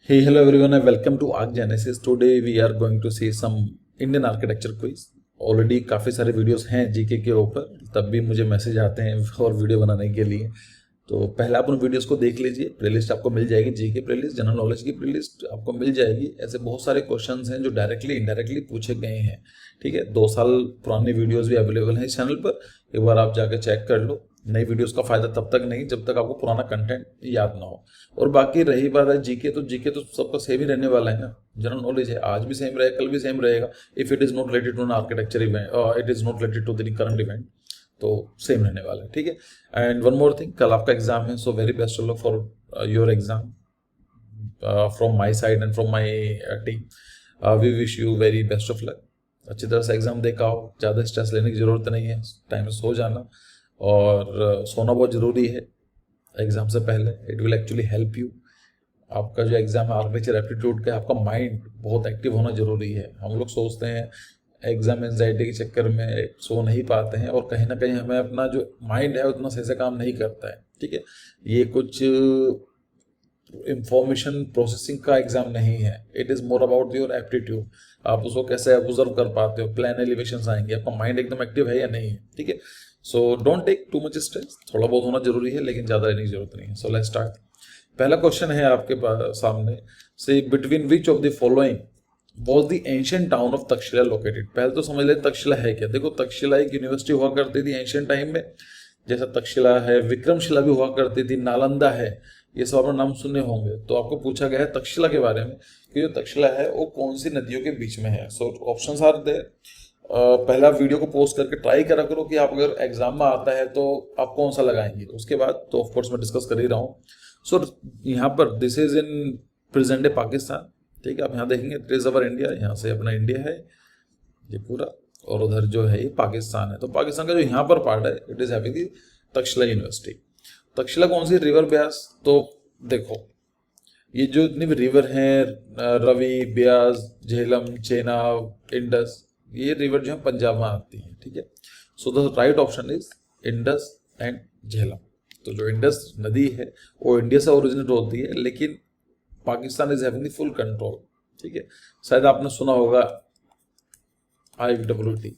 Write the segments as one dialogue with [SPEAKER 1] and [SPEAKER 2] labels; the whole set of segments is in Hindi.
[SPEAKER 1] Hey, hello everyone, and welcome to Arc Genesis. Today we are going to see some Indian architecture quiz. Already काफ़ी सारे वीडियोस हैं जीके के ऊपर, तब भी मुझे मैसेज आते हैं और वीडियो बनाने के लिए। तो पहले आप उन वीडियोस को देख लीजिए। प्लेलिस्ट आपको मिल जाएगी, जीके प्लेलिस्ट, जनरल नॉलेज की प्लेलिस्ट आपको मिल जाएगी। ऐसे बहुत सारे क्वेश्चंस हैं जो डायरेक्टली इनडायरेक्टली पूछे गए हैं। ठीक है, 2 साल पुरानी वीडियोस भी अवेलेबल हैं इस चैनल पर, एक बार आप जाकर चेक कर लो। नई वीडियोस का फायदा तब तक नहीं जब तक आपको पुराना कंटेंट याद ना हो। और बाकी रही बात है जीके, तो जीके तो सबका सेम ही रहने वाला है ना। जनरल नॉलेज है, आज भी सेम रहेगा, कल भी सेम रहेगा। If it is not related to an architecture event, it is not related to the current event, तो सेम रहने वाला है। ठीक है, एंड वन मोर थिंग, कल आपका एग्जाम है, so very best of luck for your exam from my side and from my team. We wish you very best of luck. अच्छी तरह से एग्जाम देखा हो, ज़्यादा स्ट्रेस लेने की जरूरत नहीं है, टाइम से सो जाना, और सोना बहुत ज़रूरी है एग्ज़ाम से पहले। It will actually help you. आपका जो एग्ज़ाम है आर्किटेक्चर एप्टीट्यूड का, आपका माइंड बहुत एक्टिव होना ज़रूरी है। हम लोग सोचते हैं एग्ज़ाम एंजाइटी के चक्कर में सो नहीं पाते हैं, और कहीं ना कहीं हमें अपना जो माइंड है उतना सही से काम नहीं करता है। ठीक है, ये कुछ इंफॉर्मेशन प्रोसेसिंग का एग्जाम नहीं है, it is more about your aptitude. आप उसको कैसे ऑब्जर्व कर पाते हो, प्लान एलिवेशंस आएंगे, आपका माइंड एकदम एक्टिव है या नहीं है। ठीक है, so don't take too much stress. थोड़ा बहुत होना जरूरी है लेकिन ज़्यादा लेने की जरूरत नहीं है। So let's start. पहला क्वेश्चन है आपके सामने से, between which of the following was the ancient town of Takshashila located. पहले तो समझ ले तक्षशिला है क्या। देखो, तक्षशिला एक यूनिवर्सिटी हुआ करती थी एंशियंट टाइम में, जैसा तक्षशिला है, विक्रमशिला भी हुआ करती थी, नालंदा है, ये सब आपने नाम सुने होंगे। तो आपको पूछा गया है तक्षशिला के बारे में कि जो तक्षशिला है वो कौन सी नदियों के बीच में है। So options are there. पहला वीडियो को पोस्ट करके ट्राई करा करो कि आप अगर एग्जाम में आता है तो आप कौन सा लगाएंगे। उसके बाद तो ऑफकोर्स मैं डिस्कस कर ही रहा हूँ। सो यहाँ पर this is in present day Pakistan. ठीक है, आप यहाँ देखेंगे दिस इज अवर इंडिया, यहाँ से अपना इंडिया है ये पूरा, और उधर जो है ये पाकिस्तान है। तो पाकिस्तान का जो यहाँ पर पार्ट है it is having the Takshashila university. Takshashila कौन सी रिवर ब्यास, तो देखो ये जो इतनी भी रिवर हैं, रवि, ब्यास, झेलम, चेनाब, इंडस, ये रिवर जो है पंजाब में आती है। ठीक है, so the right option is Indus and Jhelum. तो जो इंडस नदी है वो इंडिया से ओरिजिनेट होती है, लेकिन Pakistan is having the full control. ठीक है, शायद आपने सुना होगा IWT।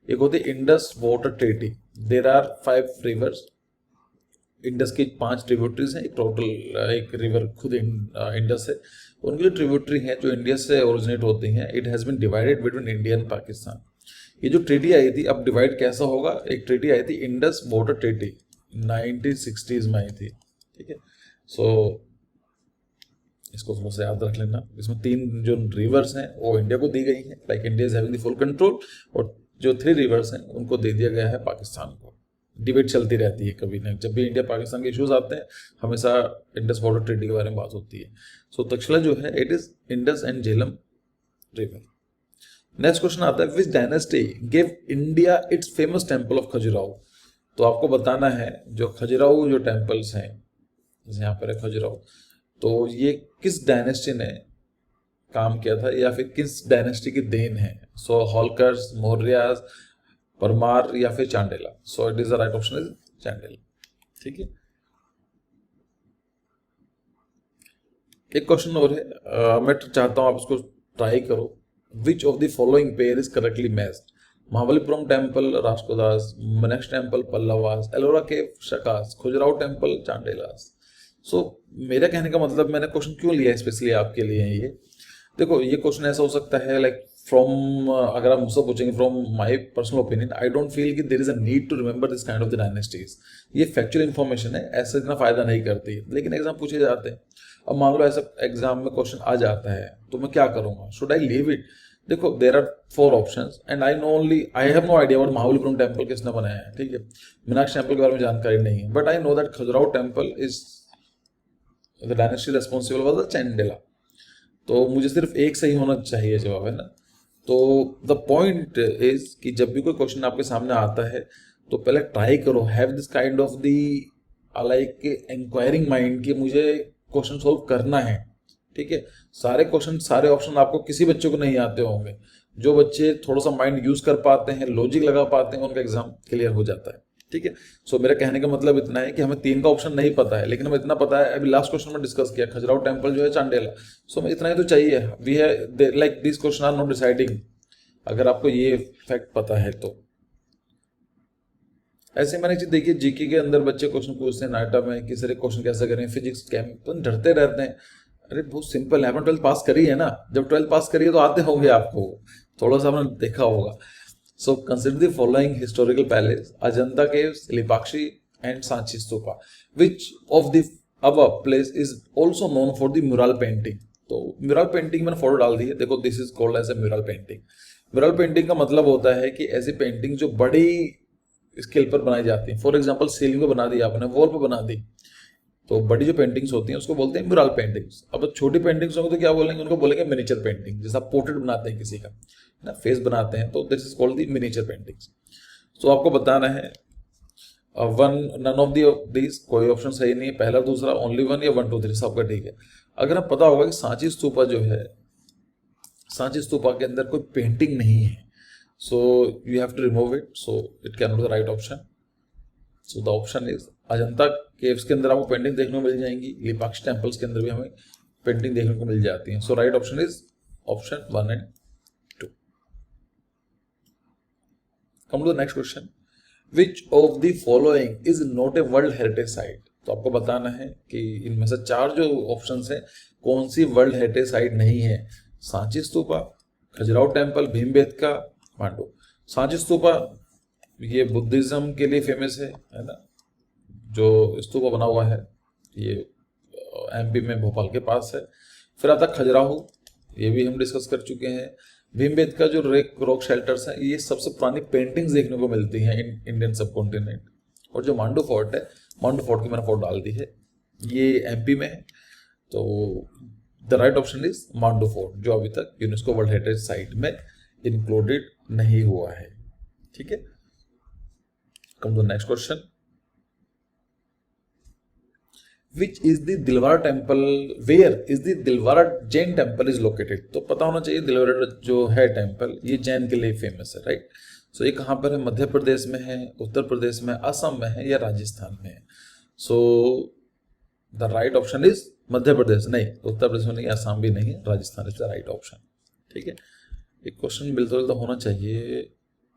[SPEAKER 1] एक होती है Indus water treaty. There are 5 rivers. Indus की 5 ट्रिब्यूटरीज हैं, एक टोटल एक रिवर खुद इंडस है, उनकी जो ट्रिब्यूटरी हैं जो इंडिया से ओरिजिनेट होती हैं, it has been divided between India and Pakistan. ये जो ट्रीटी आई थी, अब डिवाइड कैसा होगा, एक ट्रीटी आई थी इंडस वाटर ट्रीटी 1960s में आई थी। ठीक है, सो इसको थोड़ा सा याद रख लेना। इसमें 3 जो रिवर्स हैं वो इंडिया को दी गई हैं, like India is having the full control, और जो 3 रिवर्स हैं उनको दे दिया गया है पाकिस्तान को। डिबेट चलती रहती है कभी ना, जब भी इंडिया पाकिस्तान के इश्यूज आते हैं हमेशा इंडस वाटर ट्रीटी के बारे में बात होती है। सो तक्षशिला जो है it is Indus and Jhelum river. Next question आता है, विच dynasty give India it's famous temple of Khajuraho. तो आपको बताना है जो खजुराहो जो टेम्पल्स हैं, जैसे यहाँ पर है खजुराहो, तो ये किस डायनेस्टी ने काम किया था या फिर किस डायनेस्टी की देन है। सो होलकर्स, मौर्यास, परमार या फिर Chandela. So it is the right option is Chandela. ठीक है, एक क्वेश्चन और है, मैं चाहता हूं आप इसको ट्राई करो। Which of the following pair is correctly matched. Mahabalipuram temple Rashtrakutas, Meenakshi temple Pallavas, Ellora cave Shakas, Khajuraho temple Chandelas. So मेरा कहने का मतलब, मैंने क्वेश्चन क्यों लिया स्पेशली आपके लिए ये देखो, ये क्वेश्चन ऐसा हो सकता है लाइक फ्रॉम, अगर आप मुझसे पूछेंगे from my personal opinion, I don't feel कि there is a need to remember this kind of the dynasties. ये फैक्चुअल इन्फॉर्मेशन है, ऐसा इतना फायदा नहीं करती, लेकिन एग्जाम पूछे जाते हैं। अब मान लो ऐसा एग्जाम में क्वेश्चन आ जाता है तो मैं क्या करूंगा, शुड आई लीव इट। देखो there are 4 options and I know only, I have no idea what Mahabalipuram temple किसने बनाया है। ठीक है, मीनाक्षी टेम्पल के बारे में जानकारी नहीं है, but I know that Khajuraho temple is the dynasty responsible was the Chandela. तो मुझे सिर्फ एक सही होना चाहिए जवाब, है ना। तो द पॉइंट इज कि जब भी कोई क्वेश्चन आपके सामने आता है तो पहले ट्राई करो, have this kind of the like enquiring mind कि मुझे क्वेश्चन सॉल्व करना है। ठीक है, सारे क्वेश्चन सारे ऑप्शन आपको किसी बच्चे को नहीं आते होंगे। जो बच्चे थोड़ा सा माइंड यूज कर पाते हैं, लॉजिक लगा पाते हैं, उनका एग्जाम क्लियर हो जाता है। ठीक है। सो मेरा कहने का मतलब इतना है कि हमें 3 का ऑप्शन नहीं पता है, लेकिन हमें इतना पता है, अभी लास्ट क्वेश्चन में डिस्कस किया खजुराहो टेम्पल जो है चांडेला। सो हमें इतना ही तो चाहिए। वी है like this question are not deciding, अगर आपको ये फैक्ट पता है तो। ऐसे मैंने चीज देखिए, जीके के अंदर बच्चे क्वेश्चन पूछते हैं नाटा में कि सर क्वेश्चन कैसे करें, फिजिक्स कैम, तो डरते रहते हैं। अरे बहुत सिंपल है, आपने 12th पास करी है ना, जब 12th पास करी है तो आते होंगे आपको, थोड़ा सा आपने देखा होगा। So consider the following historical palace, Ajanta caves, Lepakshi and Sanchi stupa, which of the above place is also known for the mural painting. तो म्यूरल पेंटिंग मैंने फोटो डाल दी है, देखो this is called as a mural painting. Mural painting का मतलब होता है कि ऐसी पेंटिंग जो बड़ी स्केल पर बनाई जाती है। फॉर एग्जाम्पल सीलिंग पे बना दी आपने, वॉल पे बना दी, तो बड़ी जो पेंटिंग्स होती हैं उसको बोलते हैं म्यूरल पेंटिंग्स। अब छोटी पेंटिंग्स होंगे तो क्या बोलेंगे, उनको बोलेंगे मिनिएचर पेंटिंग। जैसा पोर्ट्रेट बनाते हैं किसी का ना, फेस बनाते हैं, तो this is called the miniature paintings. तो आपको बताना है वन, नन ऑफ दिस, कोई ऑप्शन सही नहीं है, पहला दूसरा, ओनली वन या 1 2 3 सबका ठीक है। अगर आप पता होगा कि सांची स्तूपा जो है, सांची स्तूपा के अंदर कोई पेंटिंग नहीं है, so you have to remove it, so it cannot be the right option. So the option is Ajanta caves के अंदर आपको पेंटिंग देखने को मिल जाएंगी, लिपाक्ष टेम्पल्स के अंदर भी हमें पेंटिंग देखने को मिल जाती है। So right option is option 1 and 2. Come to the next question, which of the following is not a world heritage site. तो आपको बताना है कि इनमें से 4 जो ऑप्शन है कौन सी वर्ल्ड हेरिटेज साइट नहीं है। सांची स्तूपा, खजुराहो टेम्पल, भीमबेटका, मांडू। सांची स्तूपा ये बुद्धिज्म के लिए फेमस है ना, जो स्तूपा बना हुआ है ये एमपी में भोपाल के पास है। फिर आता खजुराहो, ये भी हम डिस्कस कर चुके हैं। भीमबेटका जो रॉक शेल्टर्स हैं, ये सबसे पुरानी पेंटिंग्स देखने को मिलती हैं इंडियन सब कॉन्टिनेंट। और जो मांडू फोर्ट है, मांडू फोर्ट की मैंने फोटो डाल दी है, ये एमपी में है। तो the right option is Mandu fort, जो अभी तक यूनेस्को वर्ल्ड हेरिटेज साइट में इंक्लूडेड नहीं हुआ है। ठीक है, come to next question, which is the Dilwara temple, where is the Dilwara Jain temple is located. तो पता होना चाहिए दिलवारा जो है टेम्पल, ये जैन के लिए फेमस है, राइट। सो ये कहाँ पर है, मध्य प्रदेश में है, उत्तर प्रदेश में, असम में है या राजस्थान में है। So the right option is Madhya Pradesh, नहीं उत्तर प्रदेश में नहीं, असम भी नहीं है, Rajasthan is the right option. ठीक है, एक क्वेश्चन मिलता जुलता होना चाहिए।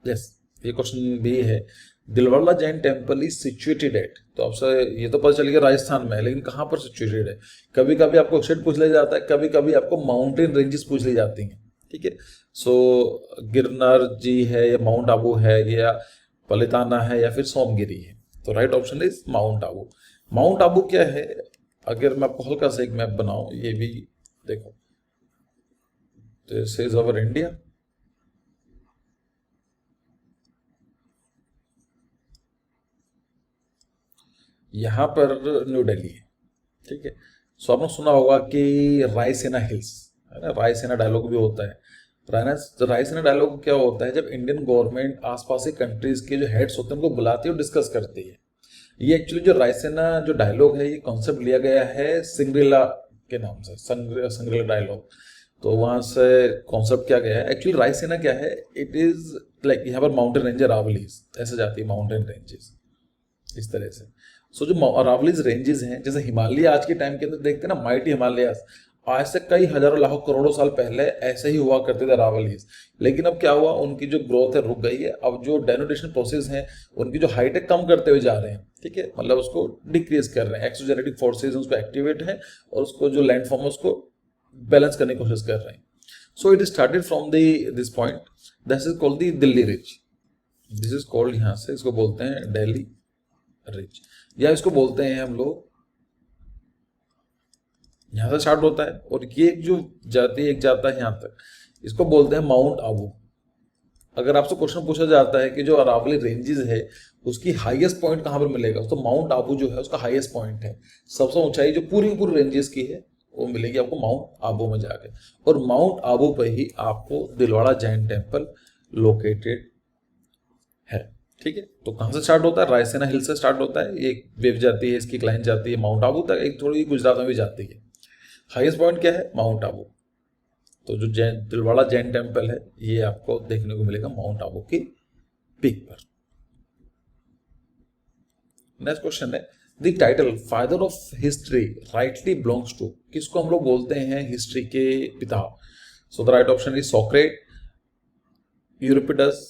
[SPEAKER 1] यस, ये क्वेश्चन भी है, Dilwara Jain temple is situated at. तो आपसे ये तो पता चल गया राजस्थान में है, लेकिन कहाँ पर सिचुएटेड है। कभी कभी आपको स्टेट पूछ लिया जाता है, कभी कभी आपको माउंटेन रेंजेस पूछ ली जाती हैं। ठीक है, सो गिरनार जी है या माउंट आबू है या पलिताना है या फिर सोमगिरी है। तो right option is mount Abu. Mount Abu क्या है, अगर मैं आपको हल्का सा एक मैप बनाऊं, ये भी देखो, दिस इज अवर इंडिया, यहाँ पर न्यू दिल्ली है। ठीक है, सो आपने सुना होगा कि रायसेना हिल्स है ना, रायसेना डायलॉग भी होता है। रायसेना डायलॉग क्या होता है, जब इंडियन गवर्नमेंट आसपास की कंट्रीज के जो हेड्स होते हैं उनको बुलाती है और डिस्कस करती है। ये एक्चुअली जो रायसेना जो डायलॉग है, ये कॉन्सेप्ट लिया गया है सिंग्रीला के नाम से, सिंग्रीला डायलॉग। तो वहाँ से कॉन्सेप्ट क्या गया है, एक्चुअली रायसेना क्या है, इट इज लाइक यहाँ पर माउंटेन रेंज अरावलीज ऐसे जाती है, माउंटेन रेंजेस इस तरह से। सो जो अरावलीज रेंजेस हैं, जैसे हिमालय आज के टाइम के अंदर देखते हैं ना, माइटी हिमालयास, आज से कई हजारों लाखों करोड़ों साल पहले ऐसे ही हुआ करते थे अरावलीज। लेकिन अब क्या हुआ, उनकी जो ग्रोथ है रुक गई है। अब जो डेनोटेशन प्रोसेस है, उनकी जो हाइट है कम करते हुए जा रहे हैं। ठीक है, मतलब उसको डिक्रीज कर रहे हैं, एक्सोजेनेटिक फोर्सेज उसको एक्टिवेट है और उसको जो लैंड फॉर्म है उसको बैलेंस करने की कोशिश कर रहे हैं। So it started from this point, this is called the Delhi ridge. This is called, यहाँ से इसको बोलते हैं दिल्ली रिज, या इसको बोलते हैं हम लोग, यहां से स्टार्ट होता है और ये जो जाती है, एक जाता है यहां तक, इसको बोलते हैं माउंट आबू। अगर आपसे क्वेश्चन पूछा जाता है कि जो अरावली रेंजेस है उसकी हाईएस्ट पॉइंट कहां पर मिलेगा, तो माउंट आबू जो है उसका हाईएस्ट पॉइंट है। सबसे ऊंचाई जो पूरी रेंजेस की है वो मिलेगी आपको माउंट आबू में जाके, और माउंट आबू पर ही आपको दिलवाड़ा जैन टेम्पल लोकेटेड है। ठीक है, तो कहां से स्टार्ट होता है, रायसेना हिल से स्टार्ट होता है, एक वेव जाती है, इसकी क्लाइन जाती है माउंट आबू तक, एक थोड़ी गुजरात में भी जाती है। हाईएस्ट पॉइंट क्या है, माउंट आबू। तो जो दिलवाड़ा जैन टेम्पल है ये आपको देखने को मिलेगा माउंट आबू की पीक पर। नेक्स्ट क्वेश्चन है the title father of history rightly belongs to, किसको हम लोग बोलते हैं हिस्ट्री के पिता? So the right option is Socrates, Euripides,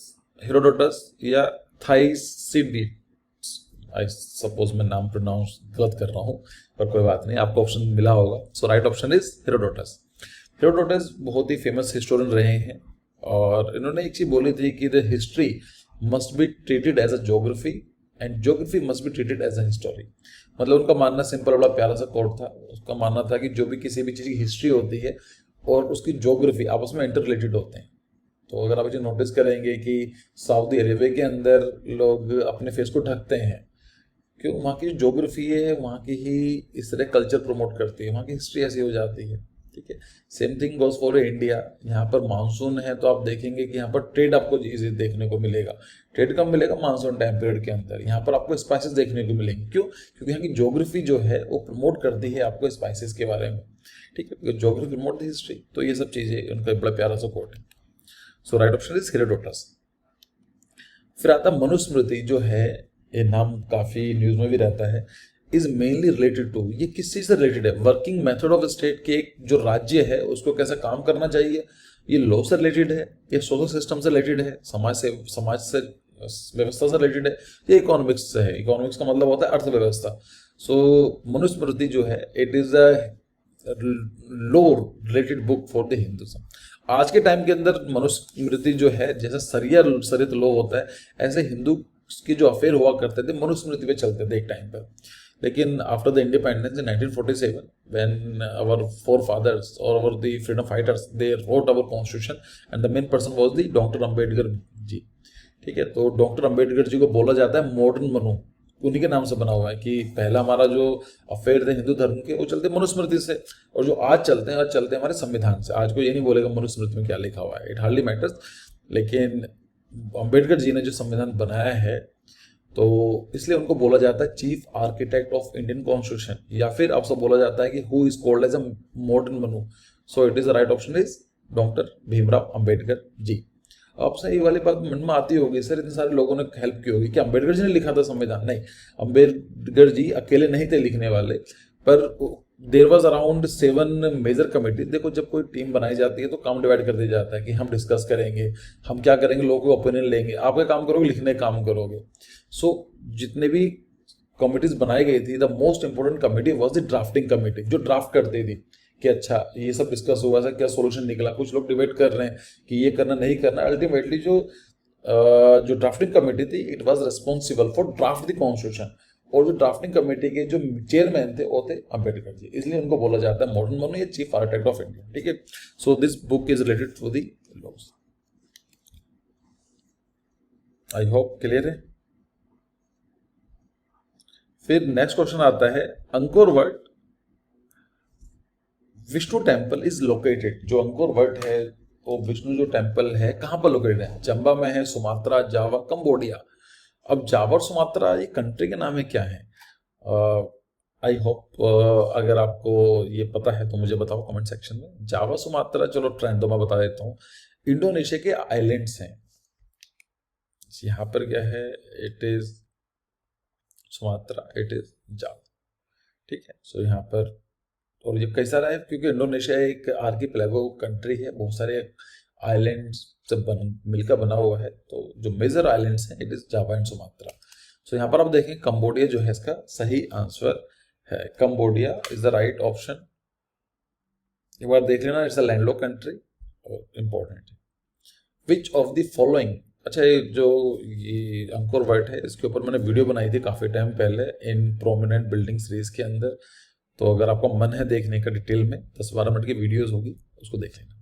[SPEAKER 1] Herodotus या थाइसिडिड्स। आई सपोज मैं नाम प्रोनाउंस गलत कर रहा हूं, पर कोई बात नहीं, आपको ऑप्शन मिला होगा। So right option is Herodotus. Herodotus बहुत ही फेमस हिस्टोरियन रहे हैं और इन्होंने एक चीज बोली थी कि the history must be treated as a geography and geography must be treated as a history. मतलब उनका मानना सिंपल, बड़ा प्यारा सा कोट था। उसका मानना था कि जो भी किसी भी चीज़ की हिस्ट्री होती है और उसकी ज्योग्राफी आपस में इंटर रिलेटेड होते हैं। तो अगर आप ये नोटिस करेंगे कि सऊदी अरेबिया के अंदर लोग अपने फेस को ढकते हैं, क्यों? वहाँ की जो ज्योग्राफी है वहाँ की ही इस तरह कल्चर प्रमोट करती है, वहाँ की हिस्ट्री ऐसी हो जाती है। ठीक है, same thing goes for India. यहाँ पर मानसून है तो आप देखेंगे कि यहाँ पर ट्रेड आपको इजी देखने को मिलेगा। ट्रेड कब मिलेगा? मानसून टाइम पीरियड के अंदर। यहाँ पर आपको स्पाइसेस देखने को मिलेंगे। क्यों? क्योंकि यहाँ की ज्योग्राफी जो है वो प्रमोट करती है आपको स्पाइसेस के बारे में। ठीक है, ज्योग्राफी प्रमोट द हिस्ट्री। तो ये सब चीजें उनका बड़ा प्यारा सा कोट है। So right option is Herodotus. फिर आता मनुस्मृति जो है, ये नाम काफी न्यूज में भी रहता है, इज मेनली रिलेटेड टू, ये किस चीज से रिलेटेड है? वर्किंग मेथड ऑफ स्टेट के, एक जो राज्य है उसको कैसे काम करना चाहिए, ये लॉ से रिलेटेड है, ये सोशल सिस्टम से रिलेटेड है, समाज से व्यवस्था से रिलेटेड है, ये इकोनॉमिक्स से है। इकोनॉमिक्स का मतलब होता है अर्थव्यवस्था। सो मनुस्मृति जो है it is a law related book for the Hinduism. आज के टाइम के अंदर मनुस्मृति जो है, जैसे सरित लॉ होता है, ऐसे हिंदू के जो अफेयर हुआ करते थे मनुस्मृति पे चलते थे एक टाइम पर। लेकिन after the independence in 1947 when our forefathers और our the freedom fighters they wrote our constitution and the main person was the doctor Ambedkar ji. ठीक है, तो डॉक्टर अंबेडकर जी को बोला जाता है मॉडर्न मनु, उन्हीं के नाम से बना हुआ है कि पहला हमारा जो अफेयर थे हिंदू धर्म के वो चलते मनुस्मृति से, और जो आज चलते हैं हमारे संविधान से। आज को ये नहीं बोलेगा मनुस्मृति में क्या लिखा हुआ है, इट हार्डली मैटर्स। लेकिन अंबेडकर जी ने जो संविधान बनाया है तो इसलिए उनको बोला जाता है chief architect of Indian constitution, या फिर आपसे बोला जाता है कि who is called as a modern Manu. So it is the right option is doctor Bhimrao Ambedkar ji. आपसे ये वाली बात मन में आती होगी, सर इतने सारे लोगों ने हेल्प की होगी, कि अंबेडकर जी ने लिखा था संविधान? नहीं, अंबेडकर जी अकेले नहीं थे लिखने वाले, पर there was around 7 major committee. देखो, जब कोई टीम बनाई जाती है तो काम डिवाइड कर दिया जाता है कि हम डिस्कस करेंगे, हम क्या करेंगे, लोगों को ओपिनियन लेंगे, आप क्या काम करोगे, लिखने का काम करोगे। सो जितने भी कमिटीज बनाई गई थी, the most important committee was the drafting committee, जो ड्राफ्ट करती थी कि अच्छा ये सब डिस्कस हुआ, ऐसा क्या सोल्यूशन निकला। कुछ लोग डिबेट कर रहे हैं कि ये करना नहीं करना। अल्टीमेटली जो ड्राफ्टिंग कमेटी थी it was responsible for draft the constitution, और जो ड्राफ्टिंग कमेटी के जो चेयरमैन थे वो थे अंबेडकर जी, इसलिए उनको बोला जाता है मॉडर्न मनु या चीफ आर्किटेक्ट ऑफ इंडिया। ठीक है, so this book is related to the laws. I hope clear है। फिर नेक्स्ट क्वेश्चन आता है Angkor Wat Vishnu temple is located. जो अंकोर वट है वो विष्णु जो टेम्पल है कहाँ पर लोकेटेड है? जंबा में है, सुमात्रा, जावा, कंबोडिया। अब जावा और सुमात्रा ये कंट्री के नाम है क्या है? आई होप अगर आपको ये पता है तो मुझे बताओ कमेंट सेक्शन में। जावा, सुमात्रा, चलो ट्रेंड तो मैं बता देता हूँ, इंडोनेशिया के आइलैंड्स हैं। यहाँ पर क्या है, it is Sumatra, it is जावा। ठीक है, सो यहाँ पर, और ये कई सारा है क्योंकि इंडोनेशिया एक आर्कीपेलागो कंट्री है, बहुत सारे आइलैंड्स से मिलकर बना हुआ है। तो जो मेजर आइलैंड्स हैं it is Java and Sumatra. So यहाँ पर आप देखें कंबोडिया जो है इसका सही आंसर है। Cambodia is the right option. एक बार देख लेना, इट्स अ लैंडलॉक कंट्री और इंपॉर्टेंट है। विच ऑफ द फॉलोइंग, अच्छा ये अंकोर वाट है, इसके ऊपर मैंने वीडियो बनाई थी काफी टाइम पहले इन प्रोमिनेंट बिल्डिंग सीरीज के अंदर। तो अगर आपका मन है देखने का डिटेल में 10-12 मिनट की वीडियोस होगी, उसको देख लेना।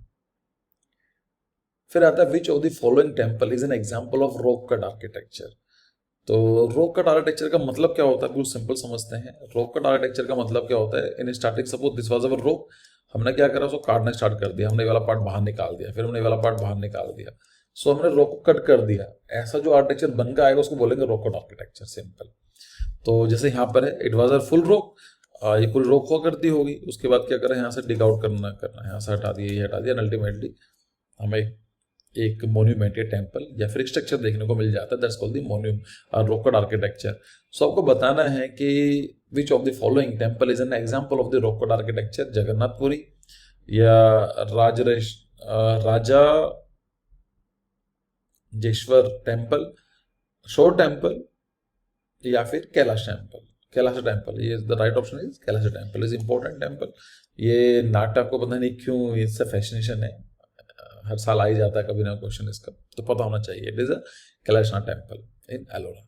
[SPEAKER 1] फिर आता है विच of the following temple is an example of rock cut architecture. तो रॉक कट आर्किटेक्चर का मतलब क्या होता है, बिल्कुल सिंपल समझते हैं। रॉक कट आर्किटेक्चर का मतलब क्या होता है, in starting suppose this was our rock, हमने क्या करा, उसको काटना स्टार्ट कर दिया, हमने ये वाला पार्ट बाहर निकाल दिया, फिर हमने ये वाला पार्ट बाहर निकाल दिया, सो हमने रॉक को कट कर दिया। ऐसा जो आर्किटेक्चर बन के आएगा उसको बोलेंगे रॉक कट आर्किटेक्चर, सिंपल। तो जैसे यहाँ पर है, it was a full rock, ये पूरी रॉक हुआ करती होगी, उसके बाद क्या करें, यहाँ से डिग आउट करना, यहाँ से हटा दिया, ये हटा दिया, अल्टीमेटली हमें एक मोन्यूमेंट या टेम्पल या फिर स्ट्रक्चर देखने को मिल जाता है, that's called the monument rock cut architecture. So आपको बताना है कि which of the following temple is an example of the rock cut architecture, Jagannathpuri या Raja Jeshwar temple, shore temple या फिर कैलाश टेम्पल। कैलाश टेम्पल, ये the right option is Kailash temple is important temple. ये नाटक को पता नहीं क्यों इससे फैसिनेशन है, हर साल आ ही जाता है कभी ना क्वेश्चन इसका, तो पता होना चाहिए। It is a Kailashnath temple in Ellora.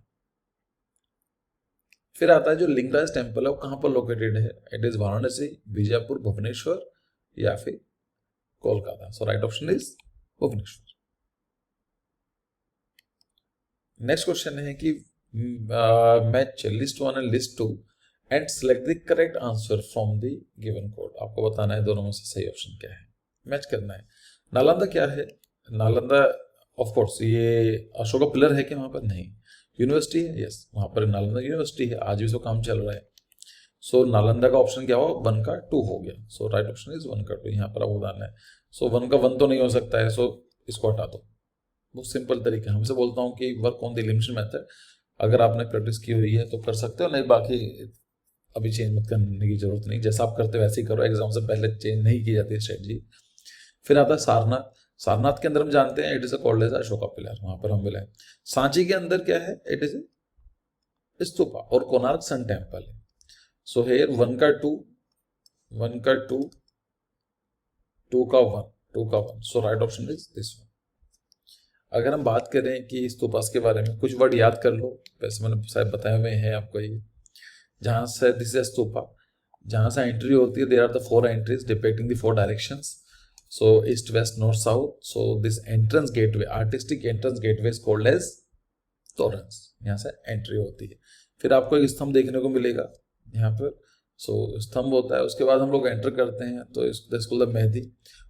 [SPEAKER 1] फिर आता है जो लिंगराज टेम्पल है, वो कहाँ पर लोकेटेड है? इट इज वाराणसी, बीजापुर, भुवनेश्वर या फिर Kolkata. So right option is Bhubaneswar. Next question है कि match list 1 and list 2 and select the correct answer from the given code. आपको बताना है दोनों में से सही ऑप्शन क्या है, मैच करना है। नालंदा क्या है? नालंदा ऑफ कोर्स ये अशोका पिलर है कि वहां पर? नहीं। यूनिवर्सिटी है? यस, वहां पर नालंदा यूनिवर्सिटी है, आज भी तो काम चल रहा है। सो नालंदा का ऑप्शन क्या हुआ? 1 का 2 हो गया। सो राइट ऑप्शन इज 1 का 2, यहाँ पर आपको बताना है। सो 1 का 1 तो नहीं हो सकता है, सो इसको हटा दो। बहुत सिंपल तरीका, हमसे बोलता हूँ कि work on the elimination method. अगर आपने प्रैक्टिस की हुई है तो कर सकते हो, नहीं बाकी अभी चेंज मत करने की जरूरत नहीं, जैसा आप करते हो वैसे ही करो, एग्जाम से पहले चेंज नहीं की जाती है स्ट्रेटजी। फिर आता है सारनाथ। सारनाथ के अंदर हम जानते हैं it is called as Ashoka pillar, वहां पर हम मिले। सांची के अंदर क्या है? इट इज स्तूपा और कोणार्क सन टेम्पल है। सो हेयर 1 का 2, 1 का 2, 2 का 1, 2 का 1। So right option is this one. अगर हम बात करें कि स्तूपास के बारे में, कुछ वर्ड याद कर लो, वैसे मैंने शायद बताए हुए हैं आपको। ये जहां से दिस इज स्तूपा, जहां से एंट्री होती है, there are the 4 entries depicting the 4 directions. So east, west, north, south. So this entrance gateway, artistic entrance gateway is called as torrens. यहाँ से एंट्री होती है। फिर आपको एक स्तंभ देखने को मिलेगा यहाँ पर। सो स्तंभ होता है, उसके बाद हम लोग एंटर करते हैं तो इसको मेहदी।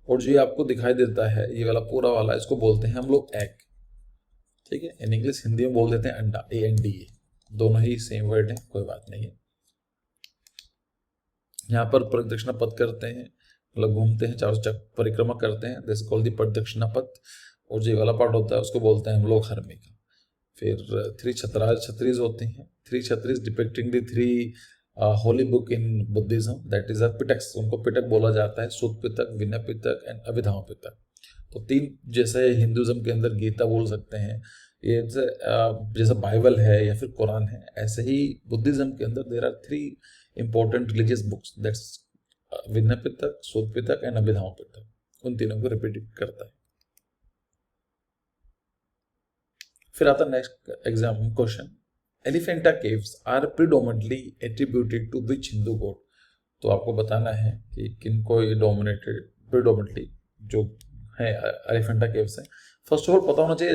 [SPEAKER 1] और जो ये आपको दिखाई देता है ये वाला पूरा वाला, इसको बोलते हैं हम लोग एग। ठीक है, इन इंग्लिश हिंदी में बोल देते हैं अंडा, ANDA, दोनों ही सेम वर्ड है, कोई बात नहीं है। यहाँ पर प्रदक्षिणा पथ करते हैं, मतलब घूमते हैं, चारों चक्कर परिक्रमा करते हैं, दिस कॉल्ड द प्रदक्षिणा पथ। और जो वाला पार्ट होता है उसको बोलते हैं हम लोग हर्मिका। फिर 3 छत्रीज होते हैं, 3 chhatris depicting the 3 holy book in Buddhism, that is Pitakas. उनको पिटक बोला जाता है, सुत पिटक, विनय पिटक एंड अभिधाम पिटक। तो 3 जैसे हिंदुज्म के अंदर गीता बोल सकते हैं, ये जैसे बाइबल है या फिर कुरान है, ऐसे ही बुद्धिज्म के अंदर there are 3 important religious books, that's Vinaya Pitaka, Sutta Pitaka and Abhidhamma पिटक। उन तीनों को रिपीट करता है। फिर आता next exam question, Elephanta caves are predominantly attributed to which Hindu god. तो आपको बताना है कि किनको ये प्रीडोमिनेटली जो है एलिफेंटा केव्स हैं। फर्स्ट ऑफ ऑल पता होना चाहिए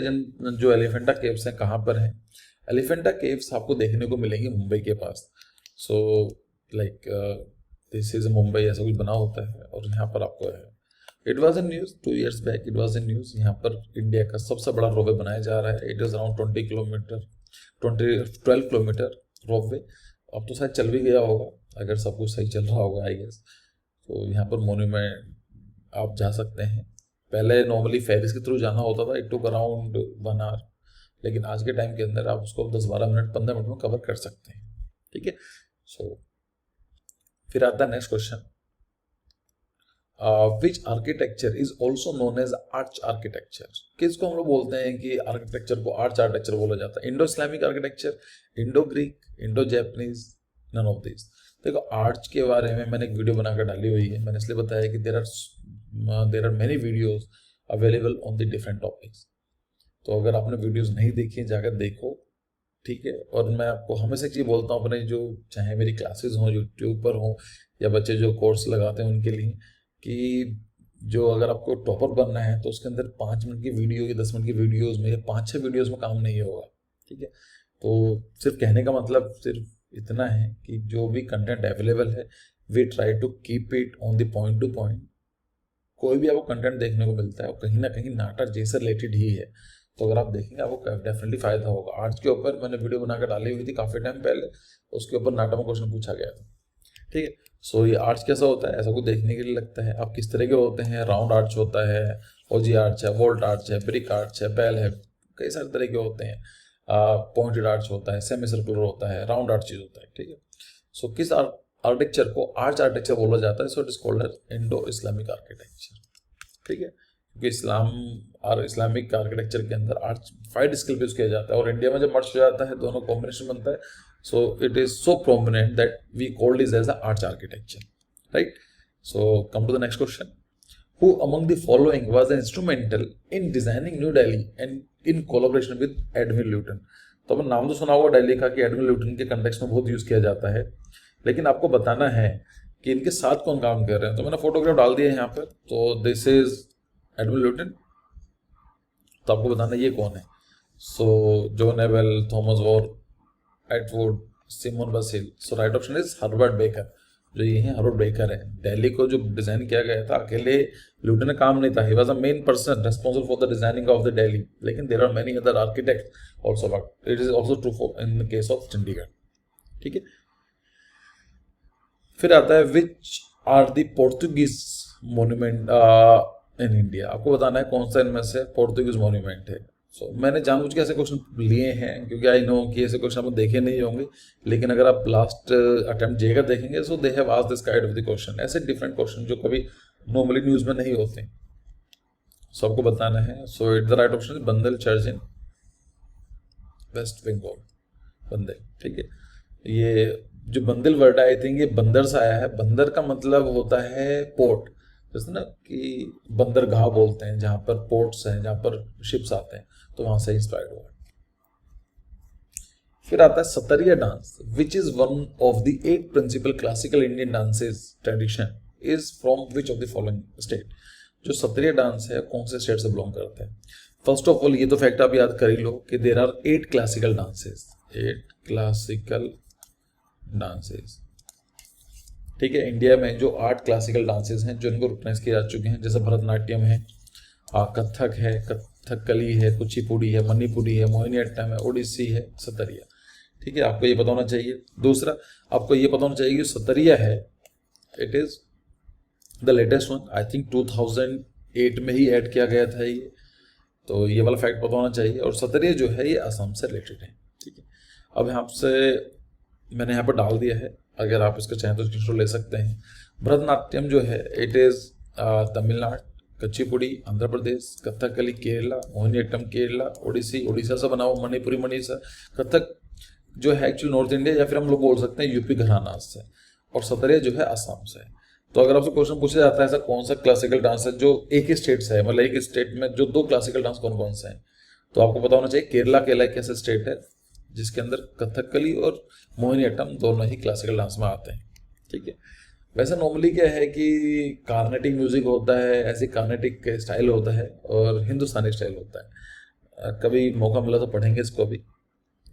[SPEAKER 1] जो एलिफेंटा केव्स हैं कहाँ पर हैं। एलिफेंटा केव्स आपको देखने को मिलेंगे मुंबई के पास। So like this is Mumbai, ऐसा कुछ बना होता है और यहाँ पर आपको है। It was in news 2 years back, it was in news. यहाँ पर इंडिया का सबसे बड़ा रोपवे बनाया जा रहा है। It is around 12 kilometre ropeway. अब तो शायद चल भी गया होगा, अगर सब कुछ सही चल रहा होगा आई गेस। तो यहाँ पर मोन्यूमेंट आप जा सकते हैं। पहले नॉर्मली फेरिस के थ्रू जाना होता था, इट टुक अराउंड 1 hour, लेकिन आज के टाइम के अंदर आप उसको 10-12 मिनट 15 मिनट में कवर कर सकते हैं। ठीक है, सो फिर आता है next question, which architecture is also known as arch architecture. किसको हम लोग बोलते हैं कि आर्किटेक्चर को आर्च आर्किटेक्चर बोला जाता है? Indo Islamic architecture, Indo Greek, Indo Japanese, none of this. देखो आर्च के बारे में मैंने एक वीडियो बनाकर डाली हुई है, मैंने इसलिए बताया कि there are many videos available on the different topics. तो अगर आपने वीडियोज नहीं देखी है जाकर देखो, ठीक है। और मैं आपको हमेशा एक चीज़ बोलता हूँ अपने, जो चाहे मेरी क्लासेस हों यूट्यूब पर हों या बच्चे जो कोर्स लगाते हैं उनके लिए, कि जो अगर आपको टॉपर बनना है तो उसके अंदर 5 मिनट की वीडियो या 10 मिनट की वीडियोस में या 5-6 वीडियोस में काम नहीं होगा। ठीक है, तो सिर्फ कहने का मतलब सिर्फ इतना है कि जो भी कंटेंट अवेलेबल है we try to keep it on the point to point. कोई भी आपको कंटेंट देखने को मिलता है वो कहीं ना कहीं नाटक जैसे रिलेटेड ही है, तो अगर आप देखेंगे आपको डेफिनेटली फायदा होगा। आर्ट्स के ऊपर मैंने वीडियो बनाकर डाली हुई थी काफ़ी टाइम पहले, उसके ऊपर नाटक में क्वेश्चन पूछा गया था। ठीक है, सो ये आर्च कैसा होता है, ऐसा कुछ देखने के लिए लगता है। अब किस तरह के होते हैं, राउंड आर्च होता है, ओजी आर्च है, वोल्ट आर्च है, ब्रिक आर्च है, बेल है, कई सारे तरह के होते हैं। पॉइंटेड आर्च होता है, सेमी सर्कुलर होता है, राउंड आर्च चीज होता है, ठीक है। सो किस आर्किटेक्चर को आर्च आर्किटेक्चर बोला जाता है, so it is called as Indo Islamic architecture, ठीक है। क्योंकि इस्लाम और इस्लामिक आर्किटेक्चर के अंदर आर्च 5 स्केल पे यूज किया जाता है, और इंडिया में जब मर्ज हो जाता है दोनों कॉम्बिनेशन बनता है, so it is so prominent that we called this as the arch architecture, right? So come to the next question. Who among the following was instrumental in designing New Delhi and in collaboration with Edwin Lutyens? तो अपन नाम तो सुना होगा दिल्ली का कि एडविन ल्यूटन के कंटेक्स्ट में बहुत यूज किया जाता है, लेकिन आपको बताना है कि इनके साथ कौन काम कर रहे हैं। तो मैंने फोटोग्राफ डाल दिया है यहाँ पर, तो दिस इज एडविन ल्यूटन। तो आपको बताना ये कौन है। So John Nevell, Thomas War, Atwood, Simon Basil. So right option is Herbert Baker. जो ये है हर्बर्ट बेकर है। दिल्ली को जो डिजाइन किया गया था अकेले ल्यूटन का काम नहीं था, he was a main person responsible for the designing of the Delhi, लेकिन there are many other architect also, but it is also true for in the case of Chandigarh, ठीक है। फिर आता है which are the Portuguese monument in India. आपको बताना है कौन सा इनमें से पोर्तुगीज मोन्यूमेंट है। सो मैंने जानबूझ के ऐसे क्वेश्चन लिए हैं क्योंकि आई नो कि ऐसे क्वेश्चन आप देखे नहीं होंगे, लेकिन अगर आप लास्ट अटेम्प्ट जेगा देखेंगे so they have asked this kind of the question, ऐसे डिफरेंट क्वेश्चन जो कभी नॉर्मली न्यूज में नहीं होते। सो आपको बताना है। So it the right option is Bandel church in West Bengal, Bandel, ठीक है। ये जो बंदल वर्ड है आई थिंक ये बंदर से आया है। बंदर का मतलब होता है पोर्ट, जैसे ना कि बंदरगाह बोलते हैं जहां पर पोर्ट्स हैं, जहां पर शिप्स आते हैं, तो वहां से इंस्पायर्ड हुआ। फिर आता है Sattriya dance, which is one of the 8 principal classical Indian dances tradition is from which of the following state. जो सतरिया डांस है कौन से स्टेट से बिलोंग करता है। फर्स्ट ऑफ ऑल ये तो फैक्ट आप याद कर ही लो कि there are 8 classical dances, 8 classical dances, ठीक है। इंडिया में जो 8 क्लासिकल डांसेस हैं जो इनको रिकॉग्नाइज किए जा चुके हैं, जैसे भरतनाट्यम है, कथक है, कथकली है, कुचिपुड़ी है, मणिपुरी है, मोहिनीअट्टम है, ओडिसी है, सतरिया, ठीक है। आपको ये पता होना चाहिए। दूसरा आपको ये पता होना चाहिए कि सतरिया है it is the latest one, I think 2008 में ही ऐड किया गया था ये, तो ये वाला फैक्ट पता होना चाहिए। और सतरिया जो है ये असम से रिलेटेड है, ठीक है। अब यहाँ से मैंने यहाँ पर डाल दिया है, अगर आप इसका चाहें तो स्क्रीनशॉट ले सकते हैं। भरतनाट्यम जो है इट इज तमिलनाडु, कुचिपुड़ी आंध्र प्रदेश, कथकली केरला, मोहिनीअट्टम केरला, ओडिसी उड़ीसा से बना हुआ, मणिपुरी मणिपुर, कथक जो है एक्चुअली नॉर्थ इंडिया या फिर हम लोग बोल सकते हैं यूपी घराना से, और सतरिया जो है असम से। तो अगर आपसे क्वेश्चन पूछा जाता है ऐसा कौन सा क्लासिकल डांस है जो एक ही स्टेट से है, मतलब एक स्टेट में जो 2 क्लासिकल डांस कौन कौन से हैं, तो आपको पता होना चाहिए केरला एक ऐसा स्टेट है जिसके अंदर कथकली और मोहिनीअट्टम दोनों ही क्लासिकल डांस में आते हैं, ठीक है। वैसे नॉर्मली क्या है कि कार्नेटिक म्यूजिक होता है, ऐसे कार्नेटिक स्टाइल होता है और हिंदुस्तानी स्टाइल होता है। कभी मौका मिला तो पढ़ेंगे इसको भी,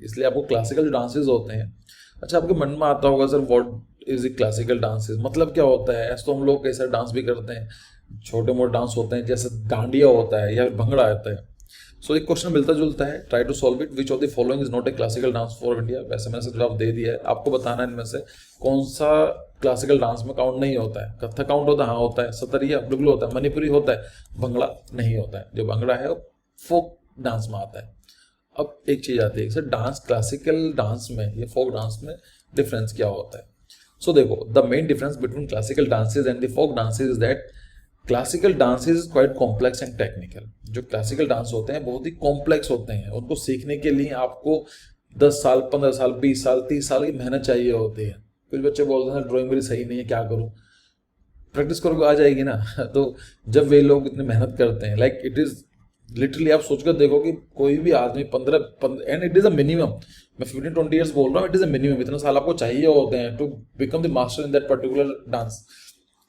[SPEAKER 1] इसलिए आपको क्लासिकल जो डांसेस होते हैं। अच्छा आपके मन में आता होगा sir what is the classical dances, मतलब क्या होता है। ऐसे तो हम लोग कई सारे डांस भी करते हैं, छोटे मोटे डांस होते हैं जैसे डांडिया होता है या भंगड़ा आता है। सो एक क्वेश्चन मिलता जुलता है, try to solve it. Which of the following is not a classical dance for India. वैसे मैंने जवाब दे दिया है, आपको बताना है इनमें से कौन सा क्लासिकल डांस में काउंट नहीं होता है। कथक काउंट होता है, हाँ होता है। सतरिया बिल्कुल होता है, मणिपुरी होता है, भंगड़ा नहीं होता है। जो भंगड़ा है वो फोक डांस में आता है। अब एक चीज आती है सर डांस, क्लासिकल डांस में या फोक डांस में डिफरेंस क्या होता है। सो देखो the main difference between classical dances and the folk dances is that classical dances is quite complex and technical. जो क्लासिकल डांस होते हैं बहुत ही कॉम्प्लेक्स होते हैं, उनको सीखने के लिए आपको 10 साल 15 साल 20 साल 30 साल की मेहनत चाहिए होती है। कुछ बच्चे बोलते हैं ड्राइंग मेरी सही नहीं है, क्या करूं, प्रैक्टिस करोगे आ जाएगी ना। तो जब वे लोग इतनी मेहनत करते हैं, लाइक इट इज लिटरली आप सोचकर देखो कि कोई भी आदमी 15 and it is a minimum, मैं 15-20 ईयर्स बोल रहा हूँ, इट इज अ मिनिमम, इतने साल आपको चाहिए होते हैं to become the master in that particular dance,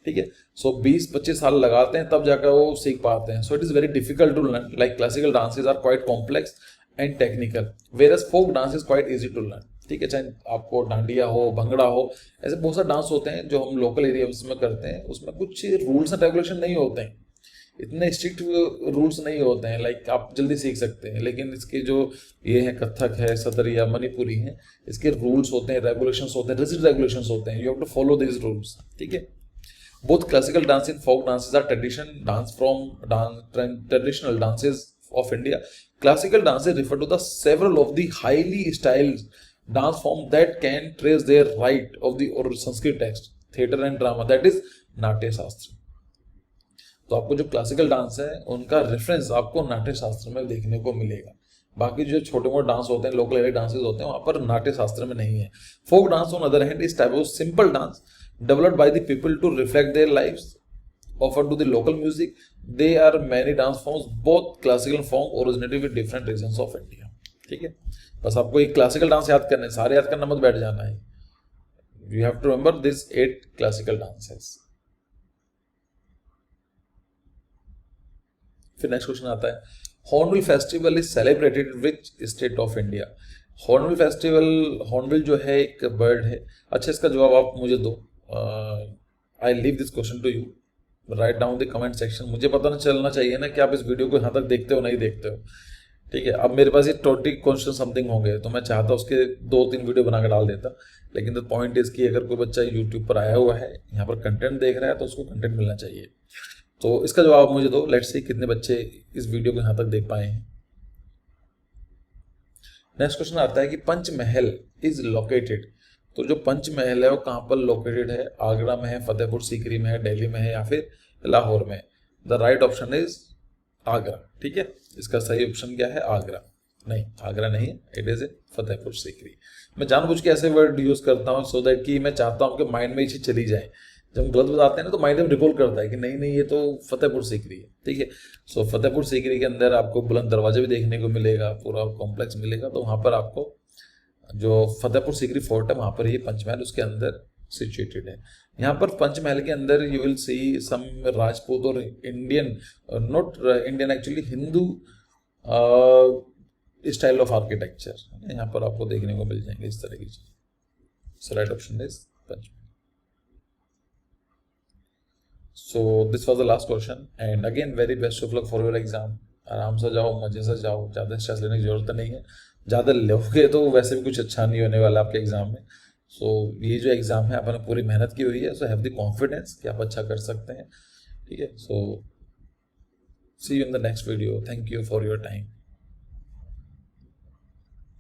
[SPEAKER 1] ठीक है। सो 20-25 साल लगाते हैं तब जाकर वो सीख पाते हैं। So it is very difficult to learn, like classical dances are quite complex and technical, whereas folk dance is quite easy to learn, ठीक है। चाहे आपको डांडिया हो, भंगड़ा हो, ऐसे बहुत सारे डांस होते हैं जो हम लोकल एरिया में करते हैं, उसमें कुछ रूल्स एंड रेगुलेशन नहीं होते हैं, इतने स्ट्रिक्ट रूल्स नहीं होते हैं, लाइक आप जल्दी सीख सकते हैं। लेकिन इसके जो ये है कथक है, सतरिया, मणिपुरी है, इसके रूल्स होते हैं, रेगुलेशंस होते हैं, रिजिड रेगुलेशंस होते हैं, you have to follow this rules, ठीक है। Both classical dance in folk dances are tradition dance from traditional dances of India. Classical dances refer to the several of the highly styled dance form that can trace their right of the or Sanskrit text, theatre and drama, that is नाट्य शास्त्र। तो आपको जो क्लासिकल डांस है उनका रेफरेंस आपको नाट्य शास्त्र में देखने को मिलेगा। बाकी जो छोटे मोटे डांस होते हैं, लोकल एरिया डांसेस होते हैं, वहाँ पर नाट्य शास्त्र में नहीं है। Folk dance on other hand is type of simple dance developed by the people to reflect their lives, offered to the local music. They are many dance forms, both classical and folk originated with different regions of India. ठीक है, बस आपको एक क्लासिकल डांस याद करने, सारे याद करना मत बैठ जाना है। You have to remember these 8 classical dances. फिर नेक्स्ट क्वेश्चन आता है, hornbill festival is celebrated which state of India. Hornbill festival, hornbill जो है एक बर्ड है। अच्छा, इसका जवाब आप मुझे दो। I leave this question to you, write down the comment section. मुझे पता ना चलना चाहिए ना कि आप इस वीडियो को यहाँ तक देखते हो नहीं देखते हो, ठीक है। अब मेरे पास ये 20 क्वेश्चन समथिंग होंगे, तो मैं चाहता उसके 2-3 वीडियो बना कर डाल देता, लेकिन द पॉइंट इज कि अगर कोई बच्चा यूट्यूब पर आया हुआ है, यहाँ पर कंटेंट देख रहा है, तो उसको कंटेंट मिलना चाहिए। तो इसका जवाब मुझे दो। लेट्स सी कितने बच्चे इस वीडियो को यहाँ तक देख पाए हैं। नेक्स्ट क्वेश्चन आता है कि पंचमहल इज लोकेटेड। तो जो पंचमहल है वो कहाँ पर लोकेटेड है? आगरा में है, फतेहपुर सीकरी में है, दिल्ली में है, या फिर लाहौर में? The right option is Agra, ठीक है। इसका सही ऑप्शन क्या है? आगरा। नहीं, आगरा नहीं है, it is in Fatehpur Sikri. मैं जानबूझ के ऐसे वर्ड यूज करता हूँ सो दैट कि मैं चाहता हूँ कि माइंड में ये चीज चली जाए। जब हम गलत बताते हैं ना तो माइंड में रिकॉल करता है कि नहीं नहीं ये तो फतेहपुर सीकरी है, ठीक है। सो फतेहपुर सीकरी के अंदर आपको बुलंद दरवाजा भी देखने को मिलेगा, पूरा कॉम्प्लेक्स मिलेगा। तो वहाँ पर आपको जो फतेहपुर सीकरी फोर्ट है वहाँ पर ये पंचमहल उसके अंदर सिचुएटेड है। यहाँ पर पंचमहल के अंदर यू विल सी सम राजपूत और Indian, not Indian actually, Hindu style of architecture यहाँ पर आपको देखने को मिल जाएंगे इस तरह की चीज। So right option is Panchmahal. So this was the last question and again very best of luck for your exam। आराम से जाओ, मजे से जाओ, ज़्यादा स्ट्रेस लेने की जरूरत नहीं है। ज़्यादा लोगे तो वैसे भी कुछ अच्छा नहीं होने वाला आपके एग्जाम में। सो ये जो एग्जाम है आपने पूरी मेहनत की हुई है, सो हैव द कॉन्फिडेंस कि आप अच्छा कर सकते हैं, ठीक है। So see you in the next video. Thank you for your time.